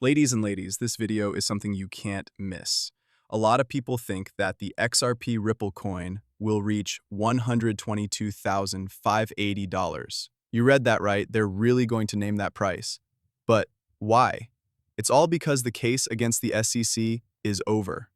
Ladies, this video is something you can't miss. A lot of people think that the XRP Ripple coin will reach $122,580. You read that right, they're really going to name that price. But why? It's all because the case against the SEC is over.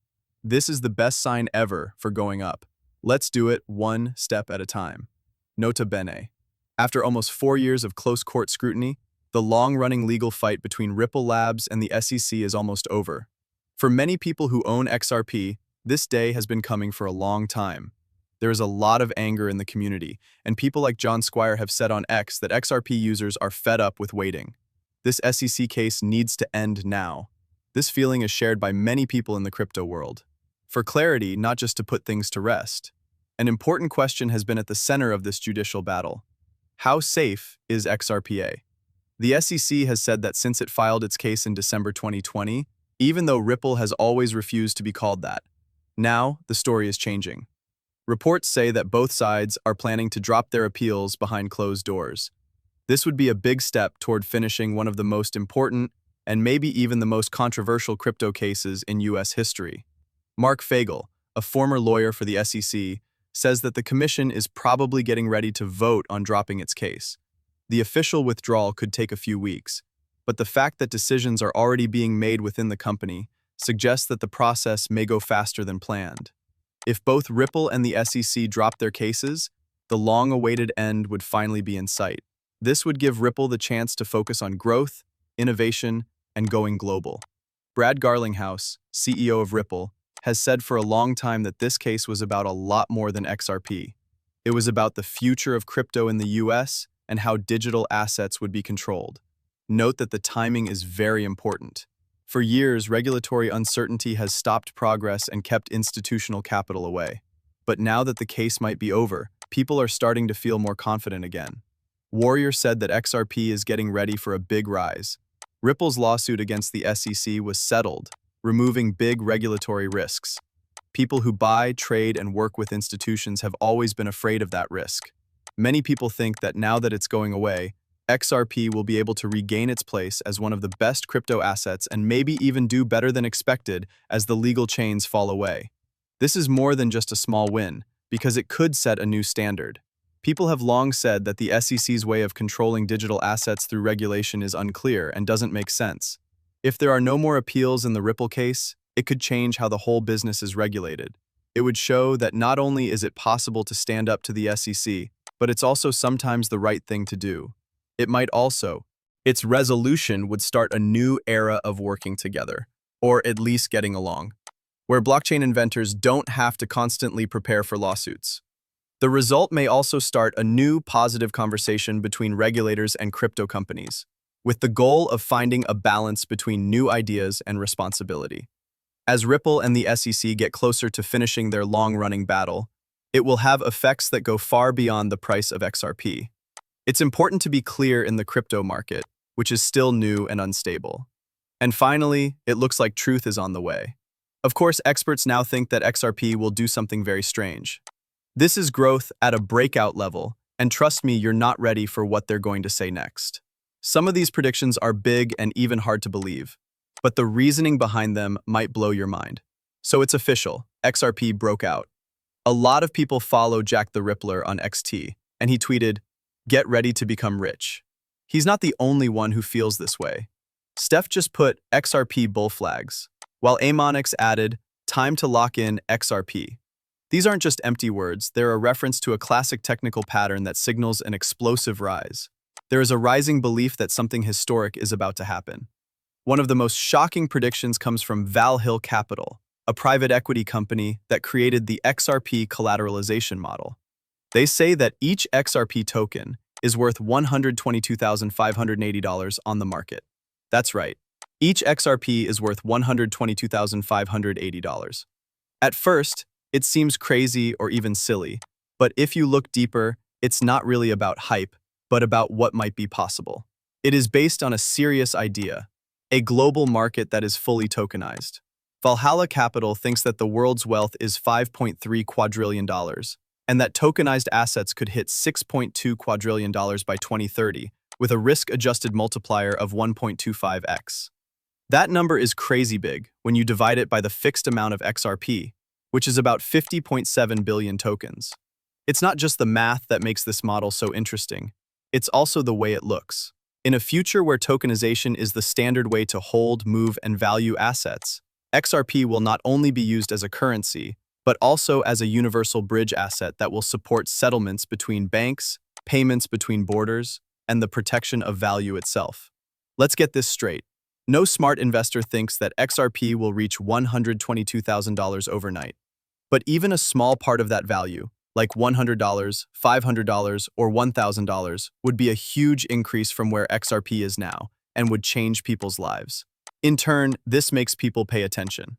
This is the best sign ever for going up. Let's do it one step at a time. Nota bene. After almost 4 years of close court scrutiny, the long-running legal fight between Ripple Labs and the SEC is almost over. For many people who own XRP, this day has been coming for a long time. There is a lot of anger in the community, and people like John Squire have said on X that XRP users are fed up with waiting. This SEC case needs to end now. This feeling is shared by many people in the crypto world. For clarity, not just to put things to rest, an important question has been at the center of this judicial battle. How safe is XRPA? The SEC has said that since it filed its case in December 2020, even though Ripple has always refused to be called that. Now, the story is changing. Reports say that both sides are planning to drop their appeals behind closed doors. This would be a big step toward finishing one of the most important and maybe even the most controversial crypto cases in US history. Mark Fagel, a former lawyer for the SEC, says that the commission is probably getting ready to vote on dropping its case. The official withdrawal could take a few weeks, but the fact that decisions are already being made within the company suggests that the process may go faster than planned. If both Ripple and the SEC drop their cases, the long-awaited end would finally be in sight. This would give Ripple the chance to focus on growth, innovation, and going global. Brad Garlinghouse, CEO of Ripple, has said for a long time that this case was about a lot more than XRP. It was about the future of crypto in the US and how digital assets would be controlled. Note that the timing is very important. For years, regulatory uncertainty has stopped progress and kept institutional capital away. But now that the case might be over, people are starting to feel more confident again. Warrior said that XRP is getting ready for a big rise. Ripple's lawsuit against the SEC was settled, removing big regulatory risks. People who buy, trade, and work with institutions have always been afraid of that risk. Many people think that now that it's going away, XRP will be able to regain its place as one of the best crypto assets and maybe even do better than expected as the legal chains fall away. This is more than just a small win, because it could set a new standard. People have long said that the SEC's way of controlling digital assets through regulation is unclear and doesn't make sense. If there are no more appeals in the Ripple case, it could change how the whole business is regulated. It would show that not only is it possible to stand up to the SEC, but it's also sometimes the right thing to do. It might also, its resolution would start a new era of working together, or at least getting along, where blockchain inventors don't have to constantly prepare for lawsuits. The result may also start a new positive conversation between regulators and crypto companies, with the goal of finding a balance between new ideas and responsibility. As Ripple and the SEC get closer to finishing their long-running battle, it will have effects that go far beyond the price of XRP. It's important to be clear in the crypto market, which is still new and unstable. And finally, it looks like truth is on the way. Of course, experts now think that XRP will do something very strange. This is growth at a breakout level, and trust me, you're not ready for what they're going to say next. Some of these predictions are big and even hard to believe, but the reasoning behind them might blow your mind. So it's official, XRP broke out. A lot of people follow Jack the Rippler on XT, and he tweeted, "Get ready to become rich." He's not the only one who feels this way. Steph just put XRP bull flags, while Amonix added, "Time to lock in XRP." These aren't just empty words, they're a reference to a classic technical pattern that signals an explosive rise. There is a rising belief that something historic is about to happen. One of the most shocking predictions comes from Valhill Capital, a private equity company that created the XRP collateralization model. They say that each XRP token is worth $122,580 on the market. That's right. Each XRP is worth $122,580. At first, it seems crazy or even silly, but if you look deeper, it's not really about hype, but about what might be possible. It is based on a serious idea, a global market that is fully tokenized. Valhalla Capital thinks that the world's wealth is $5.3 quadrillion, and that tokenized assets could hit $6.2 quadrillion by 2030, with a risk-adjusted multiplier of 1.25x. That number is crazy big when you divide it by the fixed amount of XRP, which is about 50.7 billion tokens. It's not just the math that makes this model so interesting, it's also the way it looks. In a future where tokenization is the standard way to hold, move, and value assets, XRP will not only be used as a currency, but also as a universal bridge asset that will support settlements between banks, payments between borders, and the protection of value itself. Let's get this straight. No smart investor thinks that XRP will reach $122,000 overnight. But even a small part of that value, like $100, $500, or $1,000, would be a huge increase from where XRP is now and would change people's lives. In turn, this makes people pay attention.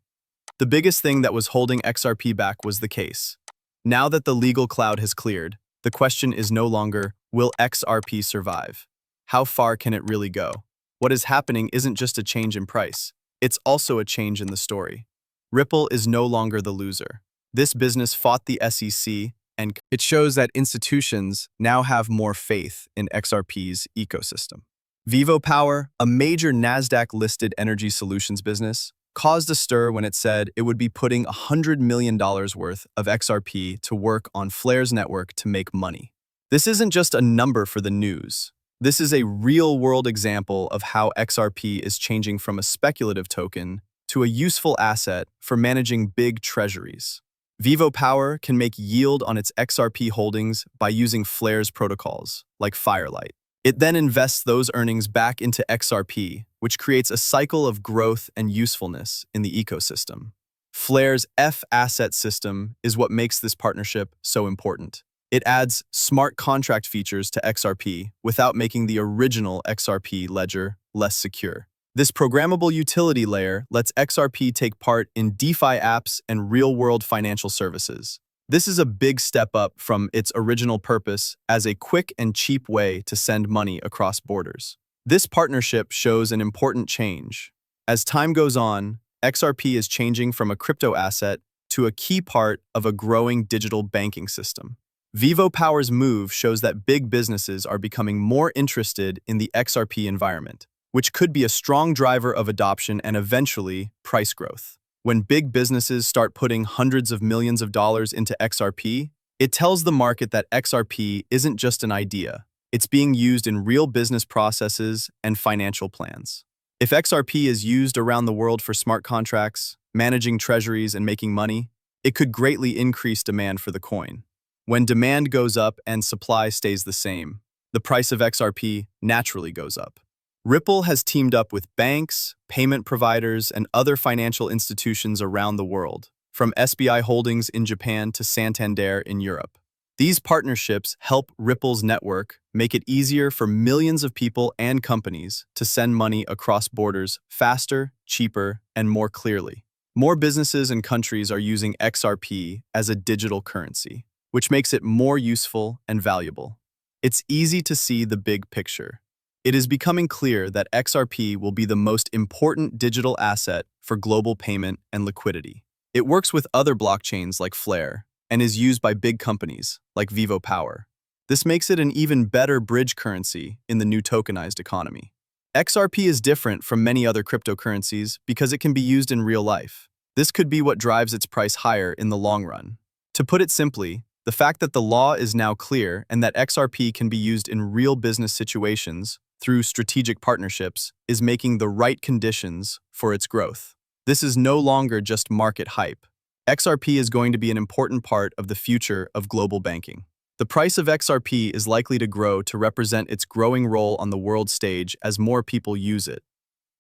The biggest thing that was holding XRP back was the case. Now that the legal cloud has cleared, the question is no longer, will XRP survive? How far can it really go? What is happening isn't just a change in price, it's also a change in the story. Ripple is no longer the loser. This business fought the SEC, and it shows that institutions now have more faith in XRP's ecosystem. Vivo Power, a major NASDAQ-listed energy solutions business, caused a stir when it said it would be putting $100 million worth of XRP to work on Flare's network to make money. This isn't just a number for the news. This is a real-world example of how XRP is changing from a speculative token to a useful asset for managing big treasuries. Vivo Power can make yield on its XRP holdings by using Flare's protocols, like Firelight. It then invests those earnings back into XRP, which creates a cycle of growth and usefulness in the ecosystem. Flare's F-asset system is what makes this partnership so important. It adds smart contract features to XRP without making the original XRP ledger less secure. This programmable utility layer lets XRP take part in DeFi apps and real-world financial services. This is a big step up from its original purpose as a quick and cheap way to send money across borders. This partnership shows an important change. As time goes on, XRP is changing from a crypto asset to a key part of a growing digital banking system. Vivo Power's move shows that big businesses are becoming more interested in the XRP environment, which could be a strong driver of adoption and eventually price growth. When big businesses start putting hundreds of millions of dollars into XRP, it tells the market that XRP isn't just an idea. It's being used in real business processes and financial plans. If XRP is used around the world for smart contracts, managing treasuries, and making money, it could greatly increase demand for the coin. When demand goes up and supply stays the same, the price of XRP naturally goes up. Ripple has teamed up with banks, payment providers, and other financial institutions around the world, from SBI Holdings in Japan to Santander in Europe. These partnerships help Ripple's network make it easier for millions of people and companies to send money across borders faster, cheaper, and more clearly. More businesses and countries are using XRP as a digital currency, which makes it more useful and valuable. It's easy to see the big picture. It is becoming clear that XRP will be the most important digital asset for global payment and liquidity. It works with other blockchains like Flare and is used by big companies like Vivo Power. This makes it an even better bridge currency in the new tokenized economy. XRP is different from many other cryptocurrencies because it can be used in real life. This could be what drives its price higher in the long run. To put it simply, the fact that the law is now clear and that XRP can be used in real business situations through strategic partnerships is making the right conditions for its growth. This is no longer just market hype. XRP is going to be an important part of the future of global banking. The price of XRP is likely to grow to represent its growing role on the world stage as more people use it.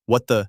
What the